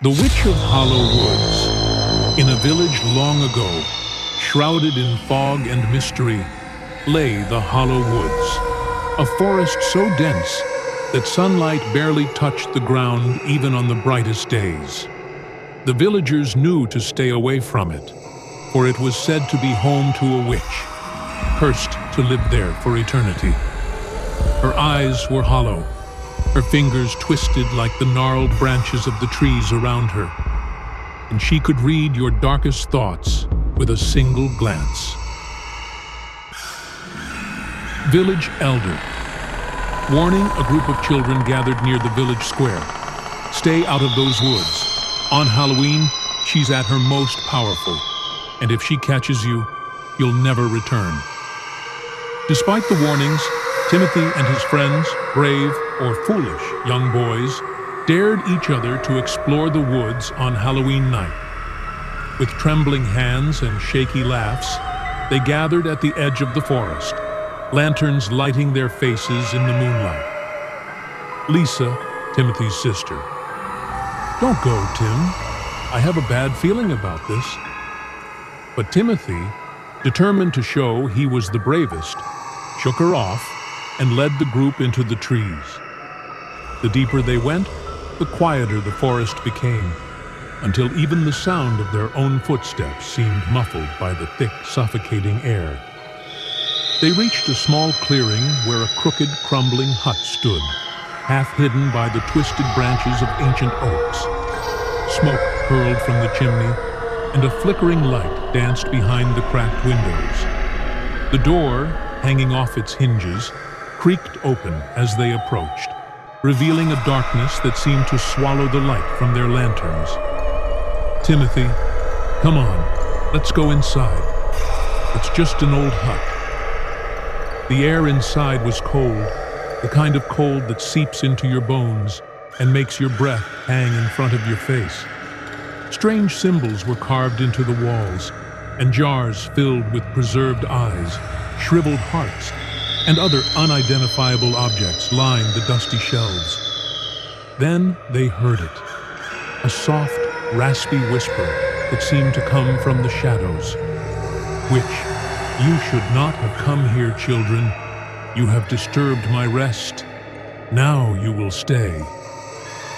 The Witch of Hollow Woods. In a village long ago, shrouded in fog and mystery, lay the Hollow Woods, a forest so dense that sunlight barely touched the ground even on the brightest days. The villagers knew to stay away from it, for it was said to be home to a witch, cursed to live there for eternity. Her eyes were hollow, her fingers twisted like the gnarled branches of the trees around her, and she could read your darkest thoughts with a single glance. Village Elder. Warning a group of children gathered near the village square. Stay out of those woods. On Halloween, she's at her most powerful, and if she catches you, you'll never return. Despite the warnings, Timothy and his friends, brave or foolish young boys, dared each other to explore the woods on Halloween night. With trembling hands and shaky laughs, they gathered at the edge of the forest, lanterns lighting their faces in the moonlight. Lisa, Timothy's sister. "Don't go, Tim. I have a bad feeling about this." But Timothy, determined to show he was the bravest, shook her off and led the group into the trees. The deeper they went, the quieter the forest became, until even the sound of their own footsteps seemed muffled by the thick, suffocating air. They reached a small clearing where a crooked, crumbling hut stood, half hidden by the twisted branches of ancient oaks. Smoke curled from the chimney, and a flickering light danced behind the cracked windows. The door, hanging off its hinges, creaked open as they approached, revealing a darkness that seemed to swallow the light from their lanterns. "Timothy, come on, let's go inside. It's just an old hut." The air inside was cold, the kind of cold that seeps into your bones and makes your breath hang in front of your face. Strange symbols were carved into the walls, and jars filled with preserved eyes, shriveled hearts, and other unidentifiable objects lined the dusty shelves. Then they heard it, a soft, raspy whisper that seemed to come from the shadows. "Witch, you should not have come here, children. You have disturbed my rest. Now you will stay."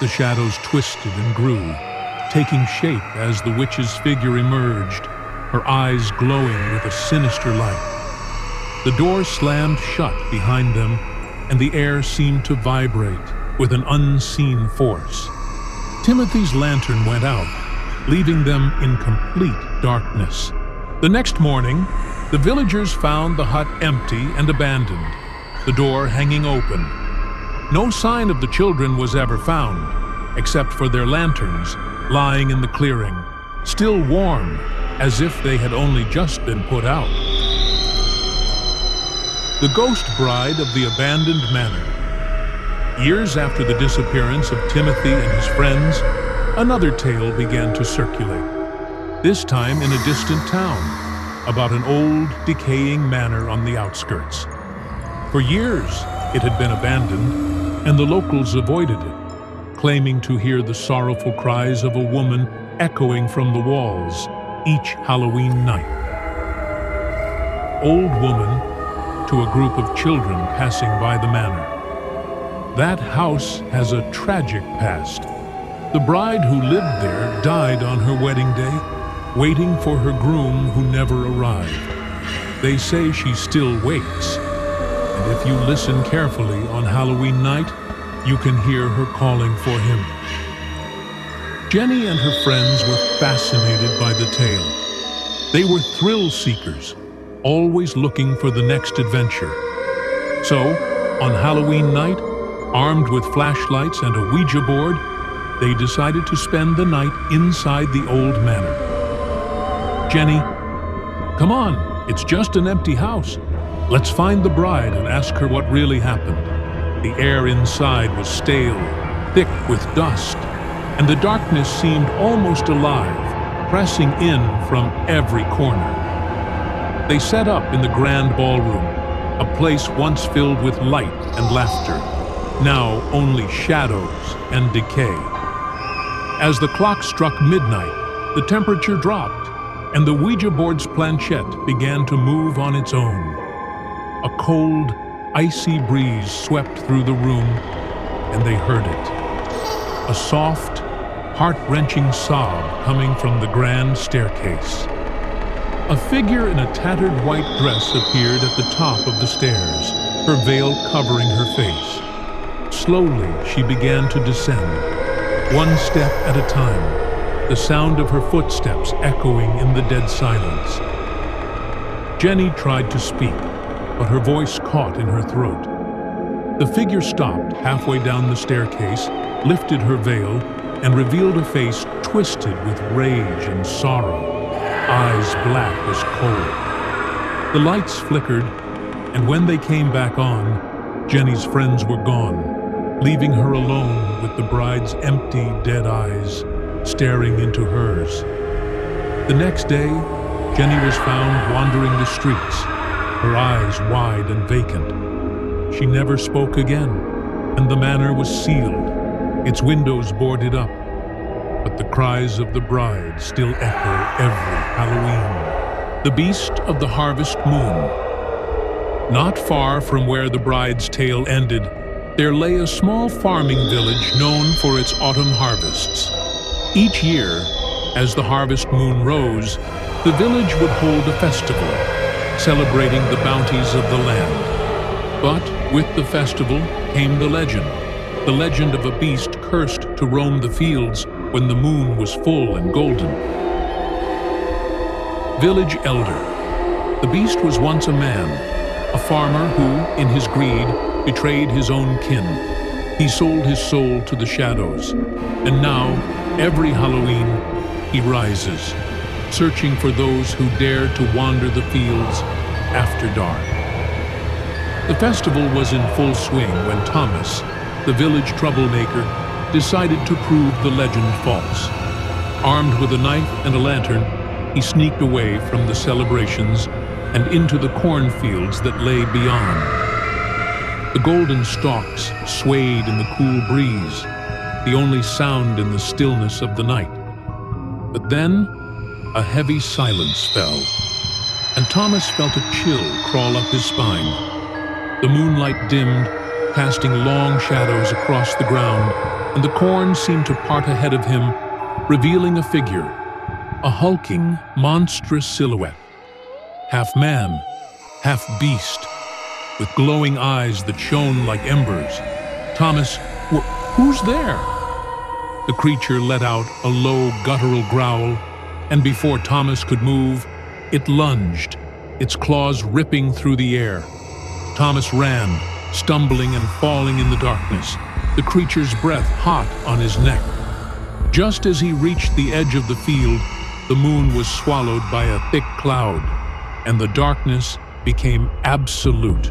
The shadows twisted and grew, taking shape as the witch's figure emerged, her eyes glowing with a sinister light. The door slammed shut behind them, and the air seemed to vibrate with an unseen force. Timothy's lantern went out, leaving them in complete darkness. The next morning, the villagers found the hut empty and abandoned, the door hanging open. No sign of the children was ever found, except for their lanterns lying in the clearing, still warm, as if they had only just been put out. The Ghost Bride of the Abandoned Manor. Years after the disappearance of Timothy and his friends, another tale began to circulate, this time in a distant town, about an old, decaying manor on the outskirts. For years, it had been abandoned, and the locals avoided it, claiming to hear the sorrowful cries of a woman echoing from the walls each Halloween night. Old woman to a group of children passing by the manor. That house has a tragic past. The bride who lived there died on her wedding day, waiting for her groom who never arrived. They say she still waits, and if you listen carefully on Halloween night, you can hear her calling for him. Jenny and her friends were fascinated by the tale. They were thrill seekers, always looking for the next adventure. So, on Halloween night, armed with flashlights and a Ouija board, they decided to spend the night inside the old manor. "Jenny, come on, it's just an empty house. Let's find the bride and ask her what really happened." The air inside was stale, thick with dust, and the darkness seemed almost alive, pressing in from every corner. They set up in the grand ballroom, a place once filled with light and laughter, now only shadows and decay. As the clock struck midnight, the temperature dropped, and the Ouija board's planchette began to move on its own. A cold, icy breeze swept through the room, and they heard it. A soft, heart-wrenching sob coming from the grand staircase. A figure in a tattered white dress appeared at the top of the stairs, her veil covering her face. Slowly, she began to descend, one step at a time, the sound of her footsteps echoing in the dead silence. Jenny tried to speak, but her voice caught in her throat. The figure stopped halfway down the staircase, lifted her veil, and revealed a face twisted with rage and sorrow, eyes black as coal. The lights flickered, and when they came back on, Jenny's friends were gone, leaving her alone with the bride's empty, dead eyes staring into hers. The next day, Jenny was found wandering the streets, her eyes wide and vacant. She never spoke again, and the manor was sealed, its windows boarded up, but the cries of the bride still echo every Halloween. The Beast of the Harvest Moon. Not far from where the bride's tale ended, there lay a small farming village known for its autumn harvests. Each year, as the harvest moon rose, the village would hold a festival, celebrating the bounties of the land. But with the festival came the legend of a beast cursed to roam the fields when the moon was full and golden. Village Elder. The beast was once a man, a farmer who, in his greed, betrayed his own kin. He sold his soul to the shadows, and now, every Halloween, he rises, searching for those who dare to wander the fields after dark. The festival was in full swing when Thomas, the village troublemaker, decided to prove the legend false. Armed with a knife and a lantern, he sneaked away from the celebrations and into the cornfields that lay beyond. The golden stalks swayed in the cool breeze, the only sound in the stillness of the night. But then, a heavy silence fell, and Thomas felt a chill crawl up his spine. The moonlight dimmed, casting long shadows across the ground, and the corn seemed to part ahead of him, revealing a figure, a hulking, monstrous silhouette, half man, half beast, with glowing eyes that shone like embers. Thomas, who's there? The creature let out a low, guttural growl, and before Thomas could move, it lunged, its claws ripping through the air. Thomas ran, stumbling and falling in the darkness, the creature's breath hot on his neck. Just as he reached the edge of the field, the moon was swallowed by a thick cloud, and the darkness became absolute.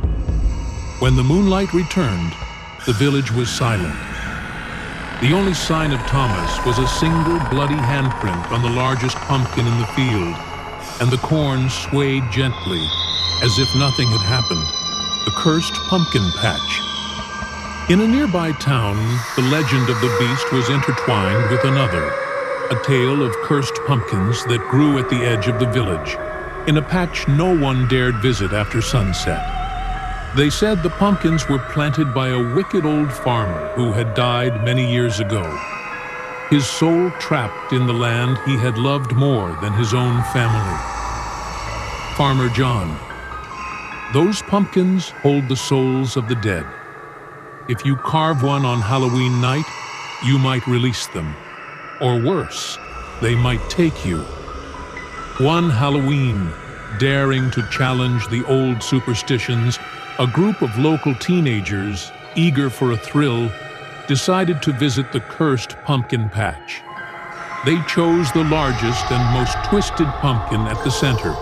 When the moonlight returned, the village was silent. The only sign of Thomas was a single bloody handprint on the largest pumpkin in the field, and the corn swayed gently, as if nothing had happened. The cursed pumpkin patch. In a nearby town, the legend of the beast was intertwined with another, a tale of cursed pumpkins that grew at the edge of the village, in a patch no one dared visit after sunset. They said the pumpkins were planted by a wicked old farmer who had died many years ago, his soul trapped in the land he had loved more than his own family. Farmer John. Those pumpkins hold the souls of the dead. If you carve one on Halloween night, you might release them. Or worse, they might take you. One Halloween, daring to challenge the old superstitions, a group of local teenagers, eager for a thrill, decided to visit the cursed pumpkin patch. They chose the largest and most twisted pumpkin at the center,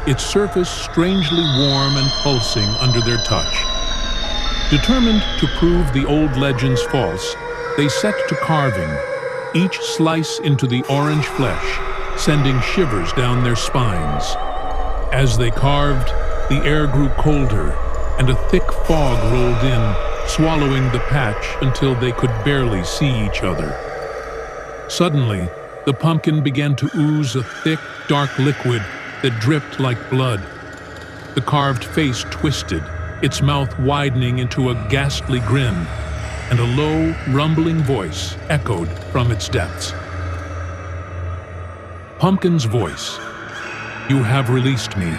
its surface strangely warm and pulsing under their touch. Determined to prove the old legends false, they set to carving, each slice into the orange flesh, sending shivers down their spines. As they carved, the air grew colder, and a thick fog rolled in, swallowing the patch until they could barely see each other. Suddenly, the pumpkin began to ooze a thick, dark liquid that dripped like blood. The carved face twisted, its mouth widening into a ghastly grin, and a low, rumbling voice echoed from its depths. Pumpkin's voice. "You have released me.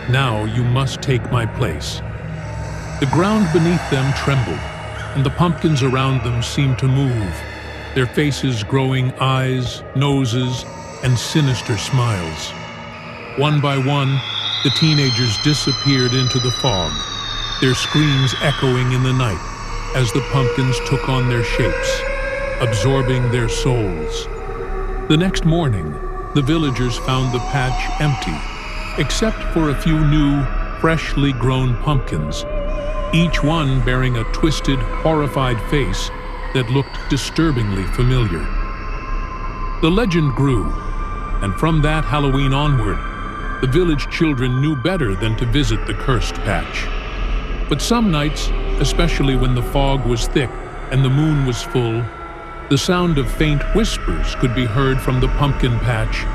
Now you must take my place." The ground beneath them trembled, and the pumpkins around them seemed to move, their faces growing eyes, noses, and sinister smiles. One by one, the teenagers disappeared into the fog, their screams echoing in the night as the pumpkins took on their shapes, absorbing their souls. The next morning, the villagers found the patch empty, except for a few new, freshly grown pumpkins, each one bearing a twisted, horrified face that looked disturbingly familiar. The legend grew, and from that Halloween onward, the village children knew better than to visit the cursed patch. But some nights, especially when the fog was thick and the moon was full, the sound of faint whispers could be heard from the pumpkin patch,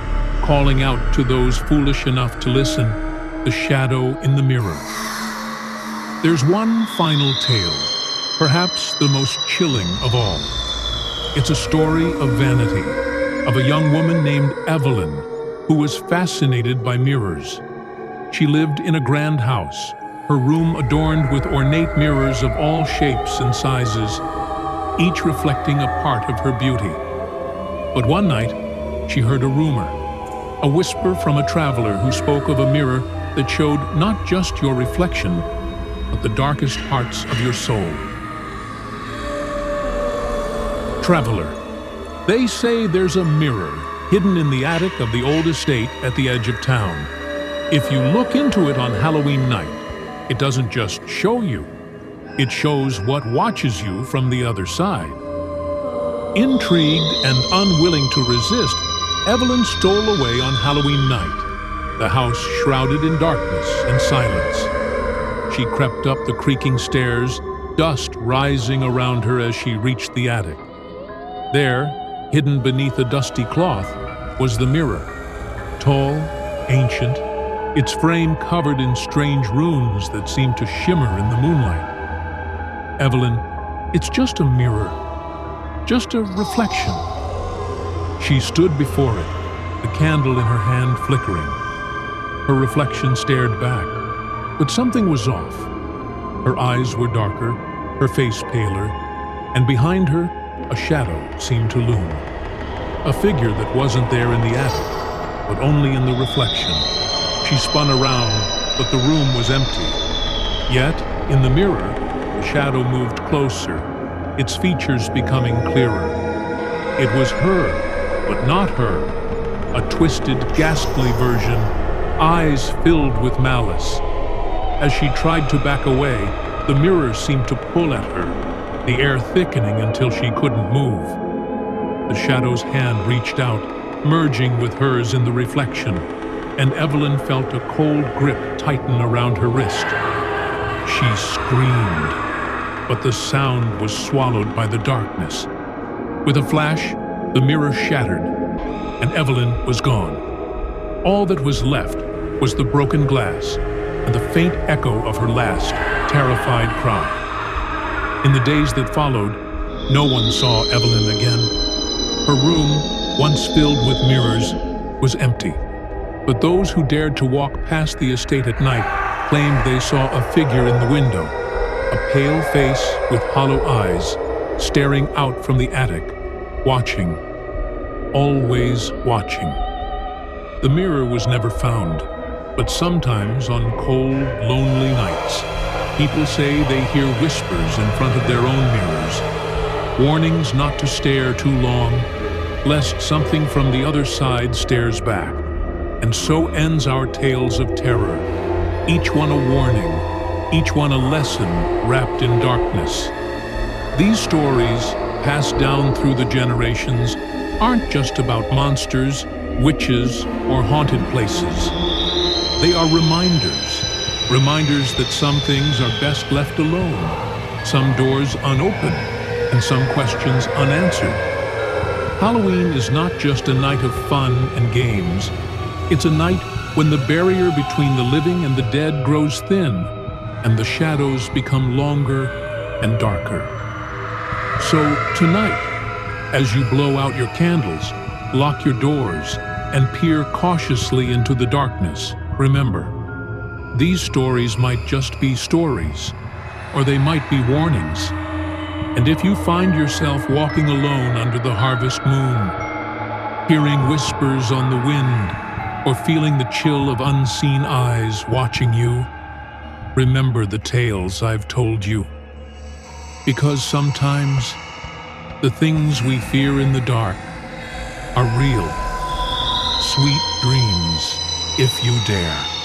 calling out to those foolish enough to listen, the shadow in the mirror. There's one final tale, perhaps the most chilling of all. It's a story of vanity, of a young woman named Evelyn, who was fascinated by mirrors. She lived in a grand house, her room adorned with ornate mirrors of all shapes and sizes, each reflecting a part of her beauty. But one night, she heard a rumor, a whisper from a traveler who spoke of a mirror that showed not just your reflection, but the darkest parts of your soul. Traveler. They say there's a mirror hidden in the attic of the old estate at the edge of town. If you look into it on Halloween night, it doesn't just show you, it shows what watches you from the other side. Intrigued and unwilling to resist, Evelyn stole away on Halloween night, the house shrouded in darkness and silence. She crept up the creaking stairs, dust rising around her as she reached the attic. There, hidden beneath a dusty cloth, was the mirror. Tall, ancient, its frame covered in strange runes that seemed to shimmer in the moonlight. "Evelyn, it's just a mirror, just a reflection." She stood before it, the candle in her hand flickering. Her reflection stared back, but something was off. Her eyes were darker, her face paler, and behind her, a shadow seemed to loom. A figure that wasn't there in the attic, but only in the reflection. She spun around, but the room was empty. Yet, in the mirror, the shadow moved closer, its features becoming clearer. It was her, but not her. A twisted, ghastly version, eyes filled with malice. As she tried to back away, the mirror seemed to pull at her, the air thickening until she couldn't move. The shadow's hand reached out, merging with hers in the reflection, and Evelyn felt a cold grip tighten around her wrist. She screamed, but the sound was swallowed by the darkness. With a flash, the mirror shattered, and Evelyn was gone. All that was left was the broken glass and the faint echo of her last, terrified cry. In the days that followed, no one saw Evelyn again. Her room, once filled with mirrors, was empty. But those who dared to walk past the estate at night claimed they saw a figure in the window, a pale face with hollow eyes, staring out from the attic, watching, always watching. The mirror was never found, but sometimes on cold, lonely nights, people say they hear whispers in front of their own mirrors, warnings not to stare too long, lest something from the other side stares back. And so ends our tales of terror, each one a warning, each one a lesson wrapped in darkness. These stories, passed down through the generations, aren't just about monsters, witches, or haunted places. They are reminders that some things are best left alone, some doors unopened, and some questions unanswered. Halloween is not just a night of fun and games. It's a night when the barrier between the living and the dead grows thin, and the shadows become longer and darker. So tonight, as you blow out your candles, lock your doors, and peer cautiously into the darkness, remember, these stories might just be stories, or they might be warnings. And if you find yourself walking alone under the harvest moon, hearing whispers on the wind, or feeling the chill of unseen eyes watching you, remember the tales I've told you. Because sometimes, the things we fear in the dark are real. Sweet dreams, if you dare.